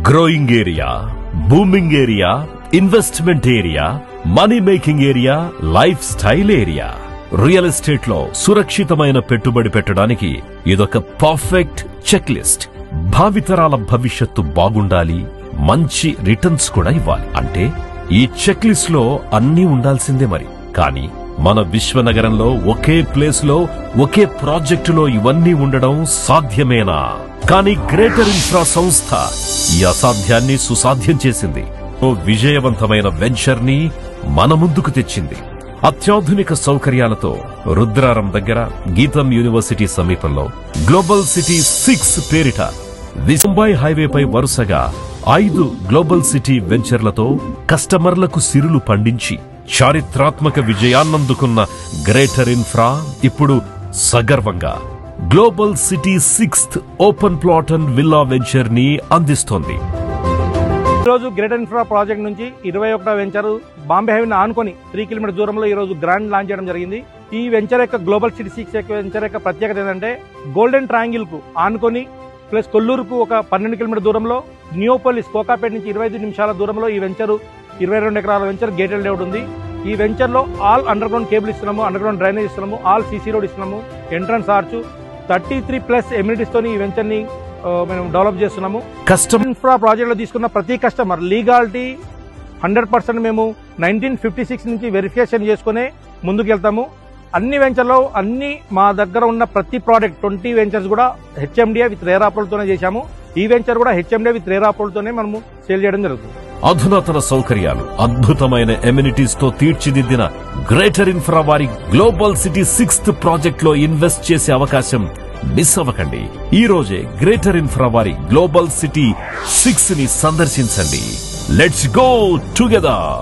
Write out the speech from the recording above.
Growing area, booming area, investment area, money making area, life style area. Real estate లో సురక్షితమైన పెట్టుబడి పెట్టడానికి ఇదొక పర్ఫెక్ట్ చెక్ లిస్ట్. భావితరాల భవిష్యత్తు బాగుండాలి, మంచి రిటర్న్స్ కూడా ఇవ్వాలి అంటే ఈ చెక్ లిస్ట్ లో అన్నీ ఉండాల్సిందే. మరి కానీ మన విశ్వనగరంలో ఒకే ప్లేస్ లో ఒకే ప్రాజెక్టులో ఇవన్నీ ఉండడం సాధ్యమేనా? కానీ గ్రేటర్ ఇన్ఫ్రా సంస్థ ఈ అసాధ్యాన్ని సుసాధ్యం చేసింది. ఓ విజయవంతమైన వెంచర్ ని మన ముందుకు తెచ్చింది. అత్యాధునిక సౌకర్యాలతో రుద్రారం దగ్గర గీతం యూనివర్సిటీ సమీపంలో గ్లోబల్ సిటీ 6 పేరిట ముంబై హైవేపై వరుసగా 5 గ్లోబల్ సిటీ వెంచర్లతో కస్టమర్లకు సిరులు పండించి చారిత్రాత్మక విజయాన్నందుకున్న గ్రేటర్ ఇన్ఫ్రా ఇప్పుడు సగర్వంగా global city 6th open plot and villa venture ని అందిస్తోంది. ఈరోజు గ్రేటర్ ఇన్ఫ్రా ప్రాజెక్ట్ నుంచి 21వ వెంచర్ బాంబే హైవేని ఆనుకొని 3 కిలోమీటర్ దూరంలో ఈ రోజు గ్రాండ్ లాంచ్ చేయడం జరిగింది. ఈ వెంచర్ యొక్క గ్లోబల్ సిటీ 6 వెంచర్ యొక్క ప్రత్యేకత ఏంటంటే గోల్డెన్ ట్రయాంగిల్ కు ఆనుకొని ప్లస్ కొల్లూరుకు ఒక 12 కిలోమీటర్ దూరంలో, న్యూపోలిస్ కోకాపేట నుంచి 25 నిమిషాల దూరంలో ఈ వెంచర్ 22 ఎకరాల వెంచర్ గేటెడ్ లేఅవుట్ ఉంది. ఈ వెంచర్ లో ఆల్ అండర్ గ్రౌండ్ కేబుల్ ఇస్తున్నాము, అండర్ గ్రౌండ్ డ్రైనేజ్ ఇస్తున్నాము, ఆల్ సీసీ రోడ్ ఇస్తున్నాము, ఎంట్రన్స్ ఆర్చ్, 33+ ఎమ్యూనిటీస్ తోని ఈ వెంచర్ ని మేము డెవలప్ చేస్తున్నాము. కస్టమర్ ఇన్ఫ్రా ప్రాజెక్ట్ లో తీసుకున్న ప్రతి కస్టమర్ లీగాలిటీ 100% మేము 1956 నుంచి వెరిఫికేషన్ చేసుకునే ముందుకు వెళ్తాము. అన్ని వెంచర్లో అన్ని మా దగ్గర ఉన్న ప్రతి ప్రోడక్ట్ 20 వెంచర్స్ కూడా హెచ్ఎండిఏ విత్ రేర్ అప్రూవల్ తోనే చేశాము. ఈ వెంచర్ కూడా హెచ్ఎండిఏ విత్ రేర్ అప్రూవల్ తోనే మనము సేల్ చేయడం జరుగుతుంది. అధునాతన సౌకర్యాలు, అద్భుతమైన ఎమ్యూనిటీస్ తో తీర్చిదిద్దిన గ్రేటర్ ఇన్ఫ్రా వారి గ్లోబల్ సిటీ 6th ప్రాజెక్ట్ లో ఇన్వెస్ట్ చేసే అవకాశం మిస్ అవ్వకండి. ఈ రోజే గ్రేటర్ ఇన్ఫ్రా వారి గ్లోబల్ సిటీ 6 ని సందర్శించండి. Let's go together.